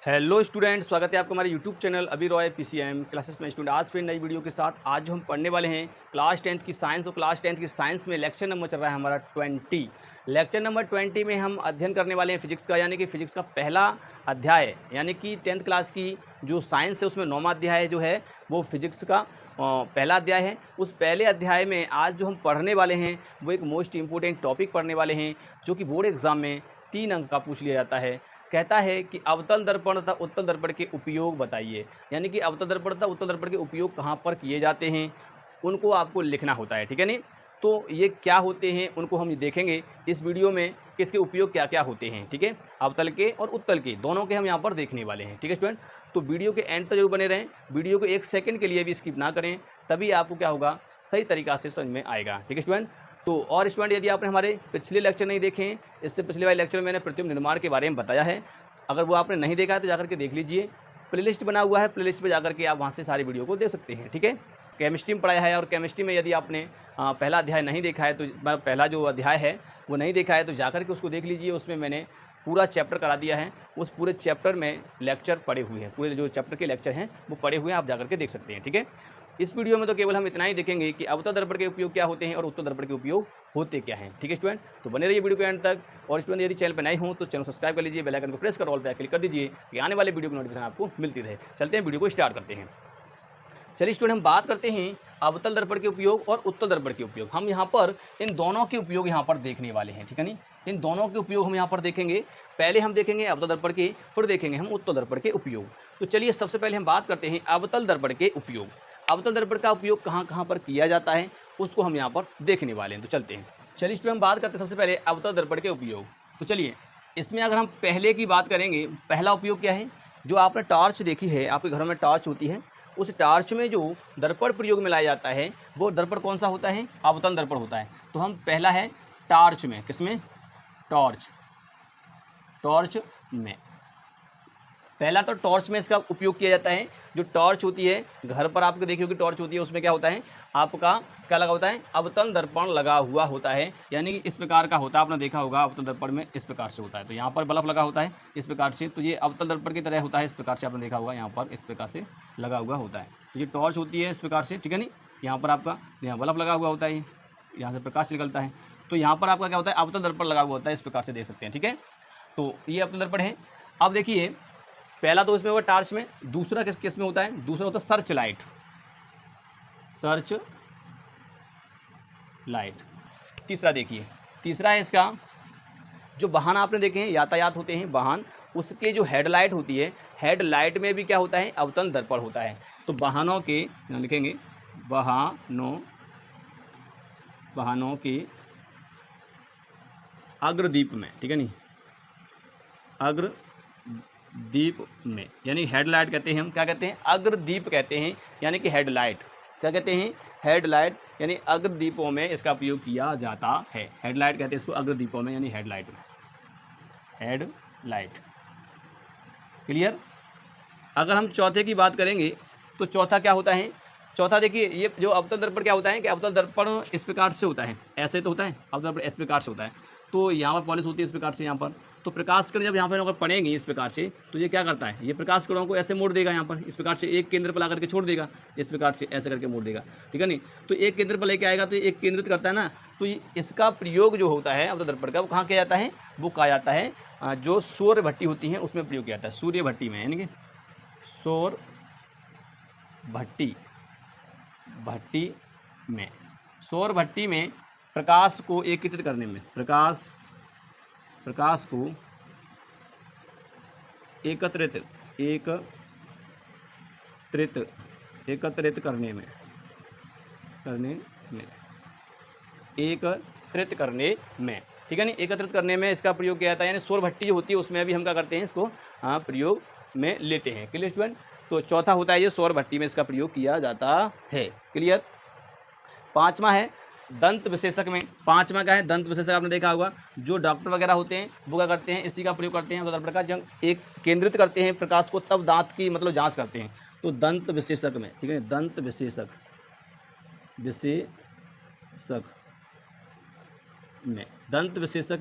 Hello student, स्वागत है आपका हमारे यूट्यूब चैनल अभी रॉय पीसीएम क्लासेस में। स्टूडेंट आज फिर नई वीडियो के साथ आज जो हम पढ़ने वाले हैं क्लास 10th की साइंस। और क्लास 10th की साइंस में लेक्चर नंबर चल रहा है हमारा 20। लेक्चर नंबर 20 में हम अध्ययन करने वाले हैं फिजिक्स का, यानी कि फिजिक्स का पहला अध्याय, यानी कि 10th क्लास की जो साइंस है उसमें 9वां अध्याय जो है वो फिजिक्स का पहला अध्याय है। उस पहले अध्याय में आज जो हम पढ़ने वाले हैं वो एक मोस्ट इम्पोर्टेंट टॉपिक पढ़ने वाले हैं जो कि बोर्ड एग्जाम में 3 अंक का पूछ लिया जाता है। कहता है कि अवतल दर्पण तथा उत्तल दर्पण के उपयोग बताइए, यानी कि अवतल दर्पण तथा उत्तल दर्पण के उपयोग कहाँ पर किए जाते हैं उनको आपको लिखना होता है, ठीक है नहीं। तो ये क्या होते हैं उनको हम देखेंगे इस वीडियो में कि इसके उपयोग क्या क्या होते हैं, ठीक है। अवतल के और उत्तल के दोनों के हम यहाँ पर देखने वाले हैं, ठीक है स्टूडेंट। तो वीडियो के एंड तक जरूर बने रहें, वीडियो को 1 सेकंड के लिए भी स्किप ना करें, तभी आपको क्या होगा सही तरीक़ा से समझ में आएगा, ठीक है स्टूडेंट। तो और स्टूडेंट यदि आपने हमारे पिछले लेक्चर नहीं देखे हैं, इससे पिछले वाले लेक्चर में मैंने प्रतिबिंब निर्माण के बारे में बताया है, अगर वो आपने नहीं देखा है तो जाकर के देख लीजिए। प्लेलिस्ट बना हुआ है, प्लेलिस्ट पे जाकर के आप वहाँ से सारी वीडियो को देख सकते हैं, ठीक है। केमिस्ट्री में पढ़ाया है और केमिस्ट्री में यदि आपने पहला अध्याय नहीं देखा है तो पहला जो अध्याय है वो नहीं देखा है तो जाकर के उसको देख लीजिए। उसमें मैंने पूरा चैप्टर करा दिया है, उस पूरे चैप्टर में लेक्चर पढ़े हुए हैं, पूरे जो चैप्टर के लेक्चर हैं वो पढ़े हुए हैं, आप जाकर के देख सकते हैं, ठीक है। इस वीडियो में तो केवल हम इतना ही देखेंगे कि अवतल दर्पण के उपयोग क्या होते हैं और उत्तल दर्पण के उपयोग होते क्या हैं, ठीक है स्टूडेंट। तो बने रहिए वीडियो के एंड तक। और स्टूडेंट यदि चैनल पर नए हो तो चैनल सब्सक्राइब कर लीजिए, बेल आइकन को प्रेस कर ऑल पे क्लिक कर दीजिए कि आने वाले वीडियो की नोटिफिकेशन आपको मिलती रहे। चलते हैं वीडियो को स्टार्ट करते हैं। चलिए स्टूडेंट हम बात करते हैं अवतल दर्पण के उपयोग और उत्तल दर्पण के उपयोग। हम यहाँ पर इन दोनों के उपयोग यहाँ पर देखने वाले हैं, ठीक है नहीं। इन दोनों के उपयोग हम यहाँ पर देखेंगे। पहले हम देखेंगे अवतल दर्पण के, फिर देखेंगे हम उत्तल दर्पण के उपयोग। तो चलिए सबसे पहले हम बात करते हैं अवतल दर्पण के उपयोग। अवतल दर्पण का उपयोग कहाँ कहाँ पर किया जाता है उसको हम यहाँ पर देखने वाले हैं। तो चलते हैं, चलिए स्टूडेंट हम बात करते हैं सबसे पहले अवतल दर्पण के उपयोग। तो चलिए इसमें अगर हम पहले की बात करेंगे, पहला उपयोग क्या है, जो आपने टॉर्च देखी है, आपके घरों में टॉर्च होती है, उस टॉर्च में जो दर्पण प्रयोग में लाया जाता है वो दर्पण कौन सा होता है, अवतल दर्पण होता है। तो हम पहला है टॉर्च में, किसमें, टॉर्च में, पहला तो टॉर्च में इसका उपयोग किया जाता है। जो टॉर्च होती है घर पर आपको देखी होगी टॉर्च होती है, उसमें क्या होता है आपका क्या लगा होता है, अवतल दर्पण लगा हुआ होता है, यानी कि इस प्रकार का होता है, आपने देखा होगा अवतल दर्पण में इस प्रकार से होता है। तो यहाँ पर बल्ब लगा होता है इस प्रकार से, तो ये अवतल दर्पण की तरह होता है, इस प्रकार से आपने देखा होगा यहाँ पर इस प्रकार से लगा हुआ होता है। तो ये टॉर्च होती है इस प्रकार से, ठीक है नहीं। यहाँ पर आपका यहाँ बल्ब लगा हुआ होता है, यहाँ से प्रकाश निकलता है, तो यहाँ पर आपका क्या होता है अवतल दर्पण लगा हुआ होता है, इस प्रकार से देख सकते हैं, ठीक है। तो ये अवतल दर्पण है। अब देखिए पहला तो इसमें होगा टॉर्च में, दूसरा किस में होता है, दूसरा होता है सर्च लाइट। तीसरा देखिए, तीसरा है इसका जो वाहन आपने देखे हैं, यातायात होते हैं वाहन, उसके जो हेडलाइट होती है, हेडलाइट में भी क्या होता है अवतल दर्पण होता है। तो वाहनों के यहाँ लिखेंगे वाहनों के अग्रदीप में, ठीक है नहीं, अग्रदीप में, यानी हेडलाइट कहते हैं, हम क्या कहते हैं अग्रदीप कहते हैं, यानी कि हेडलाइट क्या कहते हैं, हेडलाइट, यानी अग्रदीपों में इसका उपयोग किया जाता है। हेडलाइट कहते हैं इसको अग्रदीपों में, यानी हेडलाइट क्लियर। अगर हम चौथे की बात करेंगे तो चौथा क्या होता है, चौथा देखिए ये जो अवतल दर्पण क्या होता है कि अवतल दर्पण इस प्रकार से होता है, ऐसे तो होता है अवतल दर्पण इस प्रकार से होता है, तो यहाँ पर पॉलिश होती है इस प्रकार से, यहाँ पर तो प्रकाश किरण जब यहाँ पर अगर पड़ेंगे इस प्रकार से तो ये क्या करता है, ये प्रकाश किरणों को ऐसे मोड़ देगा, यहाँ पर इस प्रकार से एक केंद्र पर ला करके छोड़ देगा, इस प्रकार से ऐसे करके मोड़ देगा, ठीक है नहीं। तो एक केंद्र पर लेके आएगा तो एक केंद्रित करता है ना, तो इसका प्रयोग जो होता है अवतल दर्पण का वो कहाँ किया जाता है, वो कहा जाता है जो सूर्य भट्टी होती है उसमें प्रयोग किया जाता है, सूर्य भट्टी में, यानी कि सौर भट्टी में प्रकाश को एकत्रित करने में, प्रकाश को एकत्रित करने में, ठीक है नहीं, एकत्रित करने में इसका प्रयोग किया जाता है, यानी सौर भट्टी होती है उसमें भी हम क्या करते हैं इसको प्रयोग में लेते हैं, क्लियर स्टूडेंट। तो चौथा होता है ये सौर भट्टी में इसका प्रयोग किया जाता है, क्लियर। पांचवा है दंत विशेषक में, पांचवा क्या है दंत विशेषक, आपने देखा होगा जो डॉक्टर वगैरह होते हैं वो क्या करते हैं इसी का प्रयोग करते हैं, दर्पण का जब एक केंद्रित करते हैं प्रकाश को तब दांत की मतलब जांच करते हैं, तो दंत विशेषक में, ठीक है, दंत विशेषक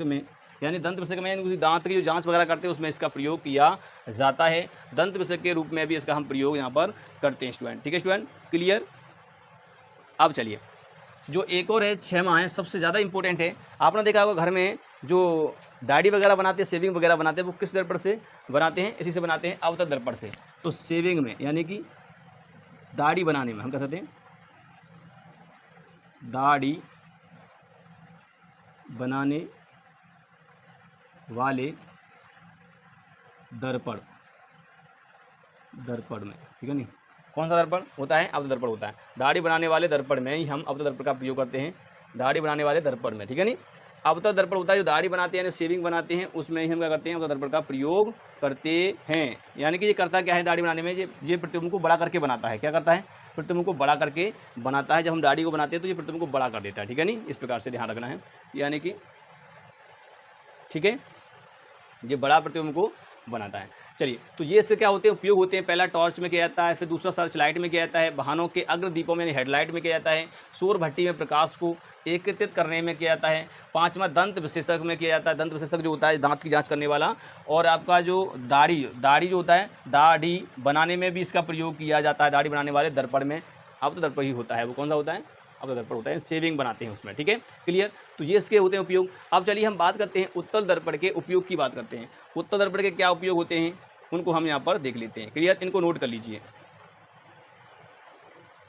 में, यानी दंत विशेषक में दांत की जो जांच वगैरह करते हैं उसमें इसका प्रयोग किया जाता है। दंत विसर्ग के रूप में भी इसका हम प्रयोग यहाँ पर करते हैं स्टूडेंट। ठीक है स्टूडेंट, क्लियर। अब चलिए, जो एक और है 6 माह है, सबसे ज़्यादा इंपॉर्टेंट है। आपने देखा होगा घर में जो दाढ़ी वगैरह बनाते हैं, सेविंग वगैरह बनाते हैं, वो किस दर्पण से बनाते हैं? इसी से बनाते हैं, अवतल दर्पण से। तो सेविंग में यानी कि दाढ़ी बनाने में हम कह सकते हैं दाढ़ी बनाने वाले दर्पण में, ठीक है नहीं, कौन सा दर्पण होता है? अवतल दर्पण होता है। दाढ़ी बनाने वाले दर्पण में ही हम अवतल दर्पण का प्रयोग करते हैं, दाढ़ी बनाने वाले दर्पण में, ठीक है नहीं। अवतल दर्पण होता है जो दाढ़ी बनाते हैं, यानी शेविंग बनाते हैं, उसमें ही हम क्या करते हैं? अवतल दर्पण का प्रयोग करते हैं। यानी कि ये करता क्या है दाढ़ी बनाने में? ये प्रतिबिंब को बड़ा करके बनाता है। क्या करता है? प्रतिबिंब को बड़ा करके बनाता है। जब हम दाढ़ी को बनाते हैं तो ये प्रतिबिंब को बड़ा कर देता है, ठीक है नहीं। इस प्रकार से ध्यान रखना है, यानी कि ठीक है, ये बड़ा प्रतिबिंब को बनाता है। चलिए, तो ये इससे क्या होते हैं? उपयोग होते हैं। पहला टॉर्च में किया जाता है, फिर दूसरा सर्च लाइट में किया जाता है, वाहनों के अग्र दीपों में हेडलाइट में किया जाता है, सौर भट्टी में प्रकाश को एकत्रित करने में किया जाता है, पांचवा दंत विशेषज्ञ में किया जाता है। दंत विशेषज्ञ जो होता है दांत की जांच करने वाला। और आपका जो दाढ़ी जो होता है, दाढ़ी बनाने में भी इसका प्रयोग किया जाता है। दाढ़ी बनाने वाले दर्पण में अवतल दर्पण ही होता है। वो कौन सा होता है? अवतल दर्पण होता है। शेविंग बनाते हैं उसमें, ठीक है, क्लियर। तो ये इसके होते हैं उपयोग। अब चलिए हम बात करते हैं उत्तल दर्पण के उपयोग की बात करते हैं। उत्तल दर्पण के क्या उपयोग होते हैं उनको हम यहाँ पर देख लेते हैं, क्लियर। इनको नोट कर लीजिए।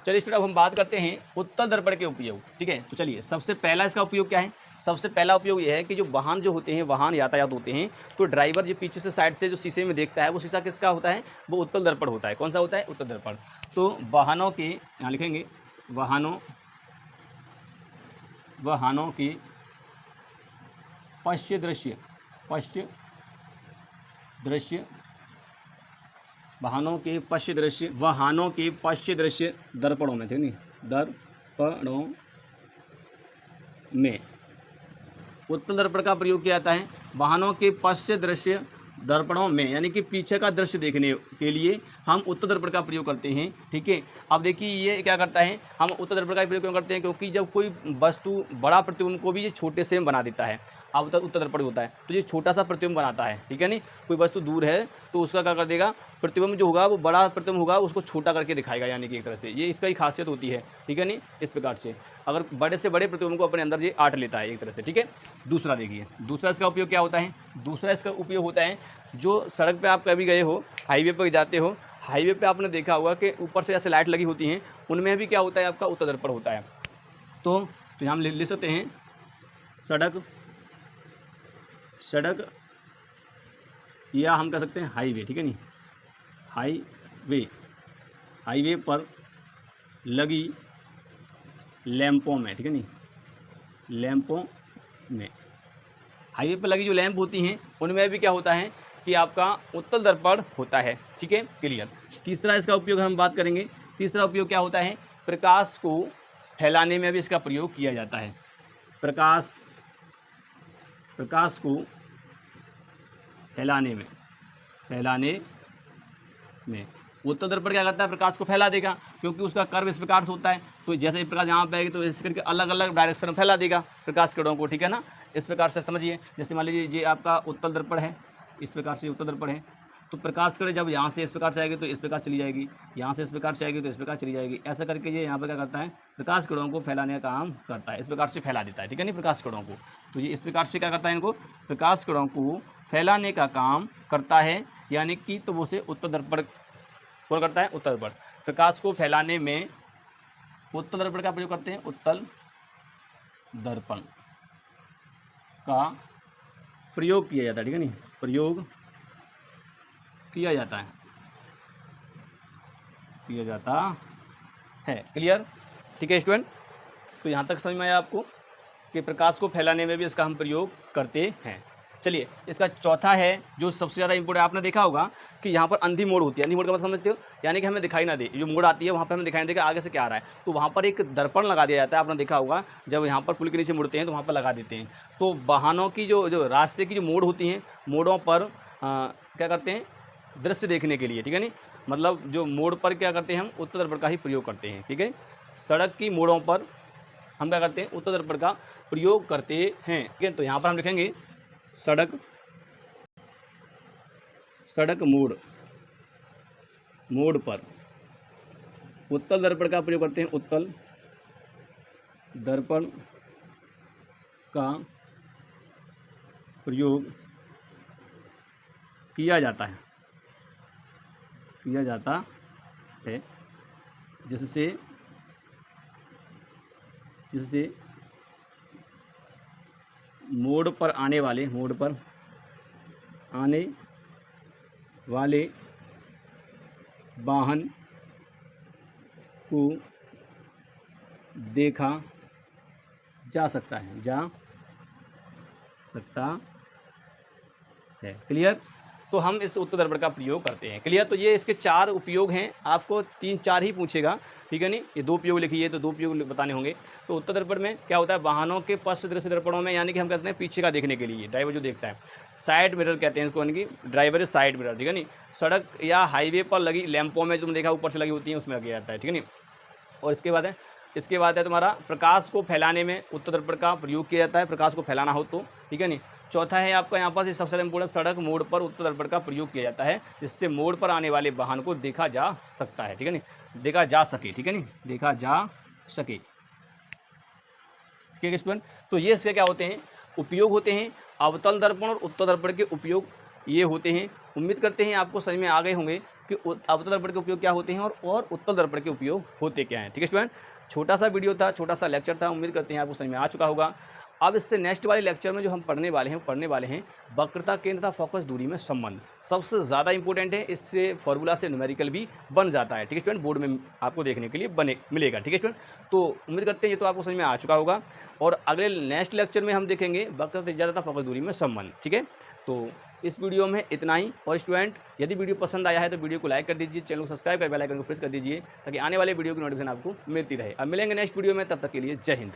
चलिए स्टूडेंट, अब हम बात करते हैं उत्तल दर्पण के उपयोग, ठीक है। तो चलिए, सबसे पहला इसका उपयोग क्या है? सबसे पहला उपयोग यह है कि जो वाहन जो होते हैं, वाहन यातायात होते हैं, तो ड्राइवर जो पीछे से साइड से जो शीशे में देखता है, वो शीशा किसका होता है? वो उत्तल दर्पण होता है। कौन सा होता है? उत्तल दर्पण। तो वाहनों के, यहाँ लिखेंगे, वाहनों की पश्य दृश्य, वाहनों के पश्य दृश्य दर्पणों में, ठीक नहीं, दर्पणों में उत्तल दर्पण का प्रयोग किया जाता है। वाहनों के पश्य दृश्य दर्पणों में, यानी कि पीछे का दृश्य देखने के लिए हम उत्तल दर्पण का प्रयोग करते हैं, ठीक है। अब देखिए ये क्या करता है, हम उत्तल दर्पण का प्रयोग क्यों करते हैं? क्योंकि जब कोई वस्तु बड़ा प्रतिबिंब को भी ये छोटे से बना देता है। अब उत्तल दर्पण होता है तो ये छोटा सा प्रतिबिंब बनाता है, ठीक है नहीं। कोई वस्तु दूर है तो उसका क्या कर देगा? प्रतिबिंब जो होगा वो बड़ा प्रतिबिंब होगा, उसको छोटा करके दिखाएगा, यानी कि एक तरह से ये इसका ही खासियत होती है, ठीक है नहीं। इस प्रकार से अगर बड़े से बड़े प्रतिबिंब को अपने अंदर ये आट लेता है एक तरह से, ठीक है। दूसरा देखिए, दूसरा इसका उपयोग क्या होता है? दूसरा इसका उपयोग होता है, जो सड़क पे आप कभी गए हो, हाईवे पर जाते हो, हाईवे पे आपने देखा होगा कि ऊपर से ऐसे लाइट लगी होती हैं, उनमें भी क्या होता है? आपका उत्तल दर्पण होता है। तो हम लिख सकते हैं सड़क या हम कह सकते हैं हाईवे, ठीक है नहीं, हाईवे पर लगी लैंपों में, ठीक है नहीं, लैंपों में, हाईवे पर लगी जो लैंप होती हैं उनमें भी क्या होता है कि आपका उत्तल दर्पण होता है, ठीक है, क्लियर। तीसरा इसका उपयोग हम बात करेंगे। तीसरा उपयोग क्या होता है? प्रकाश को फैलाने में भी इसका प्रयोग किया जाता है। प्रकाश को फैलाने में उत्तल दर्पण क्या करता है? प्रकाश को फैला देगा, क्योंकि उसका कर्व इस प्रकार से होता है। तो जैसे ही प्रकाश यहाँ पे आएगी तो इस करके अलग अलग डायरेक्शन में फैला देगा प्रकाश किरणों को, ठीक है ना। इस प्रकार से समझिए, जैसे मान लीजिए ये आपका उत्तल दर्पण है, इस प्रकार से उत्तल दर्पण है, तो प्रकाश किरण जब यहाँ से इस प्रकार से आएगी तो इस प्रकार चली जाएगी, यहाँ से इस प्रकार से आएगी तो इस प्रकार चली जाएगी। ऐसा करके ये यहाँ पर क्या करता है? प्रकाश किरणों को फैलाने का काम करता है, इस प्रकार से फैला देता है, ठीक है नहीं, प्रकाश किरणों को। तो ये इस प्रकार से क्या करता है? इनको प्रकाश किरणों को फैलाने का काम करता है, यानी कि तो वो से उत्तल दर्पण कौन करता है? उत्तल दर्पण। प्रकाश को फैलाने में उत्तल दर्पण का प्रयोग करते हैं। उत्तल दर्पण का प्रयोग किया जाता है, ठीक है नहीं, प्रयोग किया जाता है, क्लियर, ठीक है स्टूडेंट। तो यहाँ तक समझ में आया आपको कि प्रकाश को फैलाने में भी इसका हम प्रयोग करते हैं। चलिए, इसका चौथा है जो सबसे ज़्यादा इंपॉर्टेंट, आपने देखा होगा कि यहाँ पर अंधी मोड़ होती है। अंधी मोड़ का मतलब समझते हो? यानी कि हमें दिखाई ना दे, जो मोड़ आती है वहाँ पर हमें दिखाई नहीं देगा आगे से क्या आ रहा है, तो वहाँ पर एक दर्पण लगा दिया जाता है। आपने देखा होगा जब यहाँ पर पुल के नीचे मुड़ते हैं तो वहाँ पर लगा देते हैं। तो वाहनों की जो रास्ते की जो मोड़ होती हैं, मोड़ों पर क्या करते हैं? दृश्य देखने के लिए, ठीक है नहीं, मतलब जो मोड़ पर क्या करते हैं? हम उत्तल दर्पण का ही प्रयोग करते हैं, ठीक है। सड़क की मोड़ों पर हम क्या करते हैं? उत्तल दर्पण का प्रयोग करते हैं, ठीक है। तो यहाँ पर हम लिखेंगे सड़क मोड़ पर उत्तल दर्पण का प्रयोग करते हैं। उत्तल दर्पण का प्रयोग किया जाता है जिससे मोड़ पर आने वाले वाहन को देखा जा सकता है। क्लियर। तो हम इस उत्तल दर्पण का प्रयोग करते हैं। क्लियर। तो ये इसके 4 उपयोग हैं, आपको 3-4 ही पूछेगा, ठीक है नहीं। ये 2 उपयोग लिखिए, तो 2 उपयोग बताने होंगे। तो उत्तल दर्पण में क्या होता है, वाहनों के पश्च दृश्य दर्पणों में, यानी कि हम कहते हैं पीछे का देखने के लिए, ड्राइवर जो देखता है, साइड मिरर कहते हैं इसको, यानी कि ड्राइवर साइड मिरर, ठीक है नहीं। सड़क या हाईवे पर लगी लैंपों में तुमने देखा ऊपर से लगी होती है, उसमें लगा जाता है, ठीक है नहीं। और इसके बाद है तुम्हारा प्रकाश को फैलाने में उत्तल दर्पण का प्रयोग किया जाता है, प्रकाश को फैलाना हो तो, ठीक है नहीं। चौथा है आपका यहाँ पर सबसे इम्पोर्टेंट, सड़क मोड़ पर उत्तल दर्पण का प्रयोग किया जाता है जिससे मोड़ पर आने वाले वाहन को देखा जा सकता है, ठीक है नहीं, देखा जा सके, ठीक है नहीं, देखा जा सके, ठीक है स्टूडेंट। तो ये इसके क्या होते हैं, उपयोग होते हैं। अवतल दर्पण और उत्तल दर्पण के उपयोग ये होते हैं। उम्मीद करते हैं आपको समझ में आ गए होंगे कि अवतल दर्पण के उपयोग क्या होते हैं और उत्तल दर्पण के उपयोग होते क्या हैं, ठीक है स्टूडेंट। छोटा सा वीडियो था, छोटा सा लेक्चर था, उम्मीद करते हैं आपको समझ में आ चुका होगा। अब इससे नेक्स्ट वाले लेक्चर में जो हम पढ़ने वाले हैं वक्रता केंद्र तथा फोकस दूरी में संबंध, सबसे ज़्यादा इंपॉर्टेंट है। इससे फॉर्मूला से न्यूमेरिकल भी बन जाता है, ठीक है स्टूडेंट, बोर्ड में आपको देखने के लिए मिलेगा, ठीक है स्टूडेंट। तो उम्मीद करते हैं ये तो आपको समझ में आ चुका होगा। और अगले नेक्स्ट लेक्चर में हम देखेंगे वक्रता त्रिज्या तथा फोकस दूरी में संबंध, ठीक है। तो इस वीडियो में इतना ही। और स्टूडेंट यदि वीडियो पसंद आया है तो वीडियो को लाइक कर दीजिए, चैनल को सब्सक्राइब कर बेल आइकन को प्रेस कर दीजिए ताकि आने वाले वीडियो की नोटिफिकेशन आपको मिलती रहे। अब मिलेंगे नेक्स्ट वीडियो में, तब तक के लिए जय हिंद।